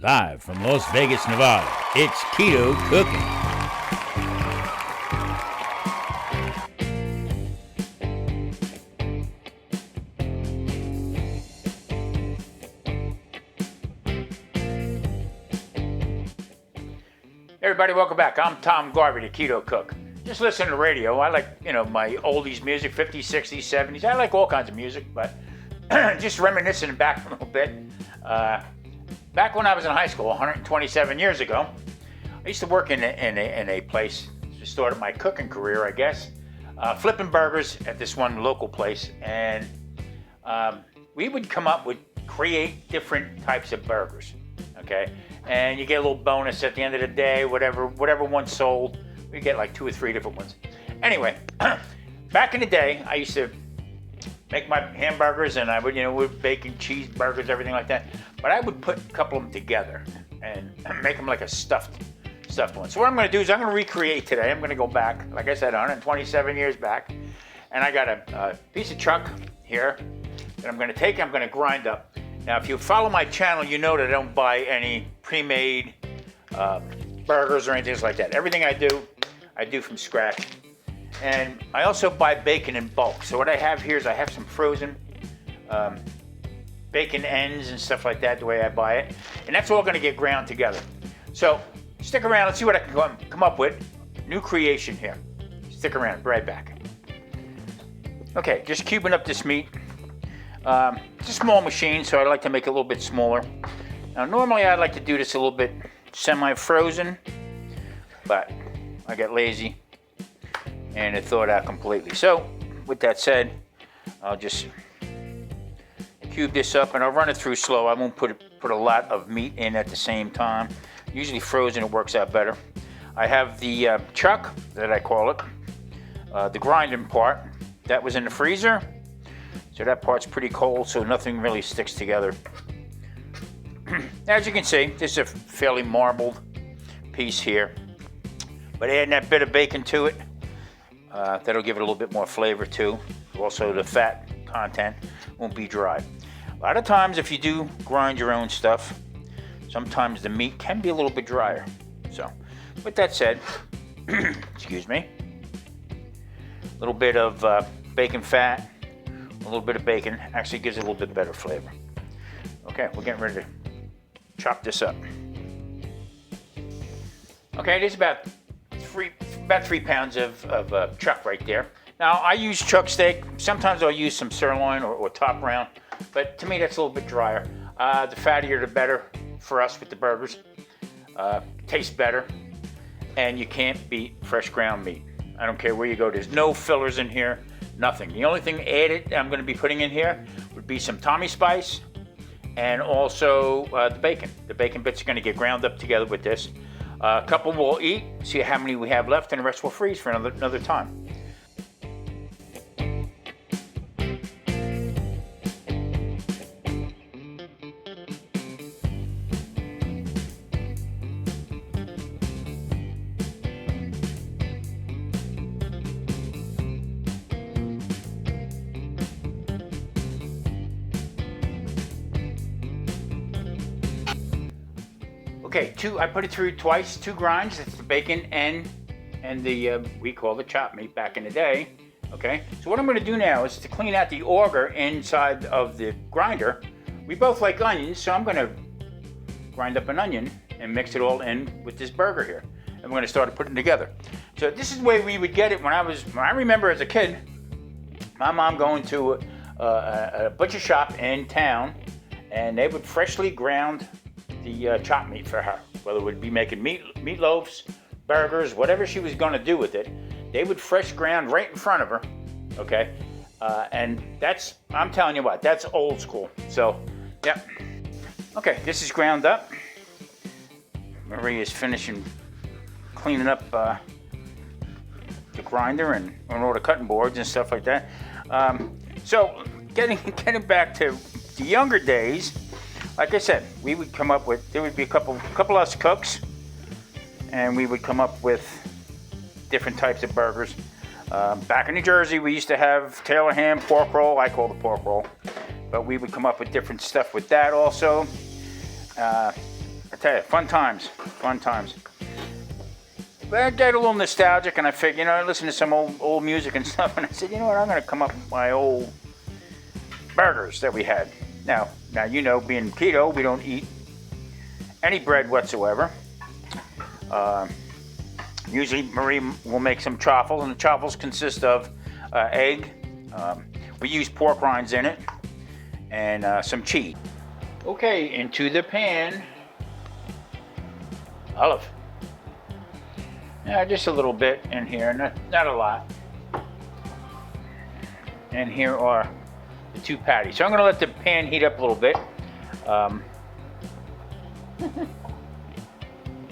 Live from Las Vegas, Nevada, it's Keto Cooking. Everybody, welcome back. I'm Tom Garvey, the Keto Cook. Just listen to the radio. I like, my oldies music, 50s, 60s, 70s. I like all kinds of music, but just reminiscing back a little bit. Back when I was in high school, 127 years ago, I used to work in a place that started my cooking career, I guess, flipping burgers at this one local place, and we would create different types of burgers, okay? And you get a little bonus at the end of the day, whatever one sold, we get like 2 or 3 different ones. Anyway, back in the day, I used to make my hamburgers, and I would, with bacon, cheeseburgers, everything like that. But I would put a couple of them together and make them like a stuffed one. So what I'm going to do is I'm going to recreate today. I'm going to go back, like I said, 127 years back, and I got a piece of chuck here that I'm going to grind up. Now, if you follow my channel, you know that I don't buy any pre-made burgers or anything like that. Everything I do from scratch. And I also buy bacon in bulk. So what I have here is I have some frozen bacon ends and stuff like that, the way I buy it. And that's all going to get ground together. So stick around. Let's see what I can come up with. New creation here. Stick around. Be right back. Okay, just cubing up this meat. It's a small machine, so I like to make it a little bit smaller. Now, normally I'd like to do this a little bit semi-frozen, but I got lazy and it thawed out completely. So, with that said, I'll just cube this up and I'll run it through slow. I won't put a lot of meat in at the same time. Usually frozen, it works out better. I have the chuck, that I call it, the grinding part. That was in the freezer. So that part's pretty cold, so nothing really sticks together. As you can see, this is a fairly marbled piece here. But adding that bit of bacon to it, that'll give it a little bit more flavor too. Also, the fat content won't be dry. A lot of times, if you do grind your own stuff, sometimes the meat can be a little bit drier. So, with that said, excuse me, a little bit of bacon fat, a little bit of bacon actually gives it a little bit better flavor. Okay, we're getting ready to chop this up. Okay, there's about 3 pounds of chuck right there. Now, I use chuck steak. Sometimes I'll use some sirloin or top round, but to me that's a little bit drier. The fattier the better for us with the burgers. Tastes better, and you can't beat fresh ground meat. I don't care where you go. There's no fillers in here. Nothing. The only thing added I'm going to be putting in here would be some Tommy spice and also the bacon. The bacon bits are going to get ground up together with this. A couple we'll eat, see how many we have left, and the rest will freeze for another time. Okay, I put it through twice, 2 grinds. It's the bacon and the we call the chopped meat back in the day. Okay, so what I'm going to do now is to clean out the auger inside of the grinder. We both like onions, so I'm going to grind up an onion and mix it all in with this burger here. And we're going to start putting it together. So this is the way we would get it when I remember as a kid, my mom going to a butcher shop in town, and they would freshly ground the chopped meat for her, whether it would be making meatloafs, burgers, whatever she was going to do with it. They would fresh ground right in front of her, okay? And I'm telling you what, that's old school. So, yep. Okay, this is ground up. Marie is finishing cleaning up the grinder and all the cutting boards and stuff like that. So, getting back to the younger days, like I said, we would come up with, there would be a couple of us cooks, and we would come up with different types of burgers. Back in New Jersey, we used to have Taylor ham, pork roll. I call it pork roll. But we would come up with different stuff with that also. tell you, fun times, fun times. But I get a little nostalgic, and I figured, you know, I listened to some old music and stuff, and I said, you know what, I'm gonna come up with my old burgers that we had. Now, you know, being keto, we don't eat any bread whatsoever. Usually Marie will make some truffles, and the truffles consist of egg. We use pork rinds in it, and some cheese. Okay, into the pan. Olive. Yeah, just a little bit in here, not a lot. And here are the two patties. So I'm gonna let the pan heat up a little bit.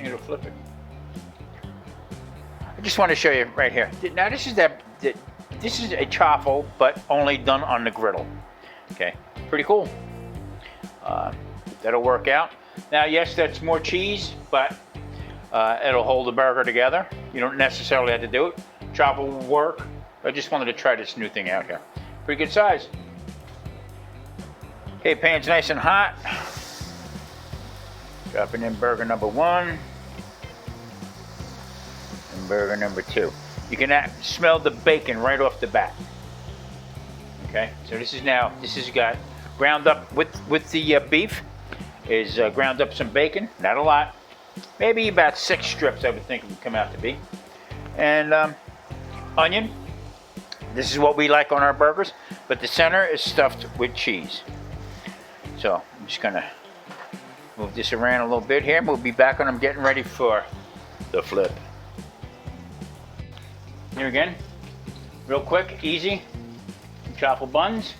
It'll flip it. I just want to show you right here. Now this is this is a truffle, but only done on the griddle. Okay, pretty cool. That'll work out. Now, yes, that's more cheese, but it'll hold the burger together. You don't necessarily have to do it. Truffle will work. I just wanted to try this new thing out here. Pretty good size. Okay, pan's nice and hot. Dropping in burger number 1 and burger number 2. You can smell the bacon right off the bat. Okay, so this is got ground up with the beef. Is ground up some bacon, not a lot, maybe about 6 strips I would think it would come out to be, and onion. This is what we like on our burgers, but the center is stuffed with cheese. So I'm just gonna move this around a little bit here. We'll be back when I'm getting ready for the flip. Here again, real quick, easy. Truffle buns.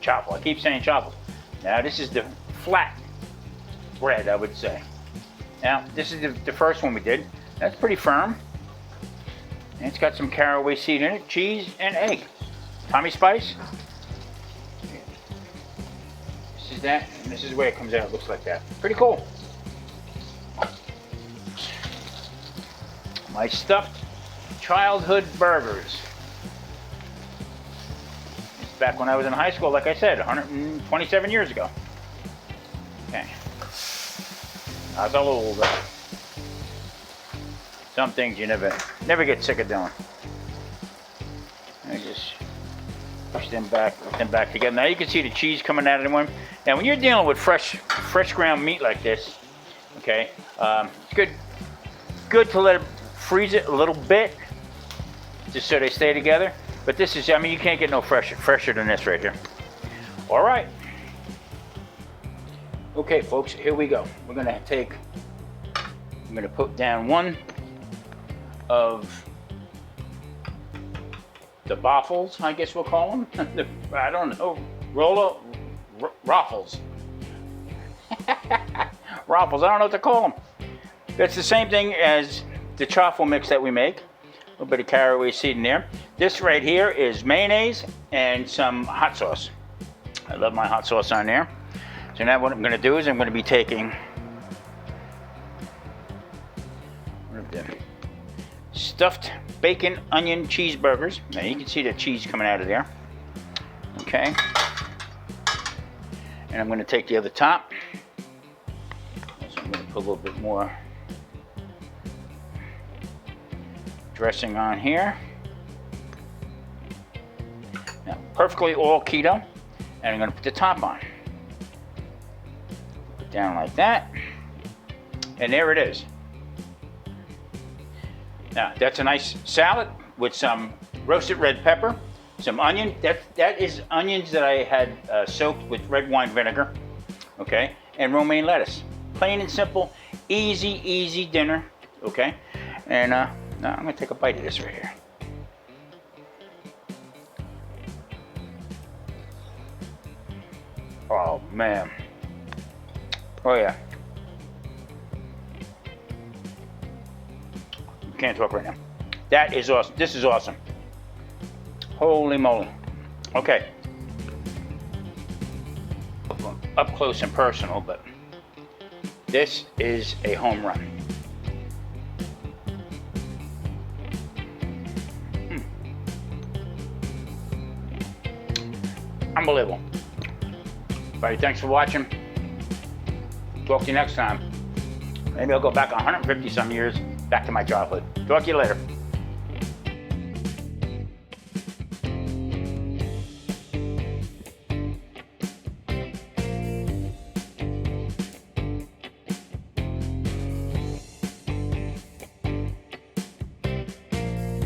Truffle, I keep saying truffle. Now this is the flat bread, I would say. Now this is the first one we did. That's pretty firm. And it's got some caraway seed in it, cheese, and egg. Tommy spice. This is that, and this is the way it comes out. It looks like that. Pretty cool. My stuffed childhood burgers. It's back when I was in high school, like I said, 127 years ago. Okay. I was a little older. Some things you never get sick of doing. I just push them back, put them back together. Now you can see the cheese coming out of the one. Now when you're dealing with fresh ground meat like this, okay, it's good to let it freeze it a little bit, just so they stay together. But this is, I mean, you can't get no fresher than this right here. All right. Okay, folks, here we go. I'm gonna put down one of the waffles, I guess we'll call them. I don't know, Ruffles. Ruffles, I don't know what to call them. That's the same thing as the truffle mix that we make. A little bit of caraway seed in there. This right here is mayonnaise and some hot sauce. I love my hot sauce on there. So now what I'm going to do is I'm going to be taking one of the stuffed bacon onion cheeseburgers. Now you can see the cheese coming out of there. Okay. And I'm going to take the other top. So I'm going to put a little bit more dressing on here. Now, perfectly all keto. And I'm going to put the top on. Put it down like that. And there it is. Now, that's a nice salad with some roasted red pepper, some onion. That is onions that I had soaked with red wine vinegar, okay, and romaine lettuce. Plain and simple, easy dinner, okay. And now I'm gonna take a bite of this right here. Oh man. Oh yeah. Can't talk right now. That is awesome. This is awesome. Holy moly. Okay. Up close and personal, but this is a home run. Unbelievable. Everybody, thanks for watching. Talk to you next time. Maybe I'll go back 150 some years back to my childhood. Talk to you later.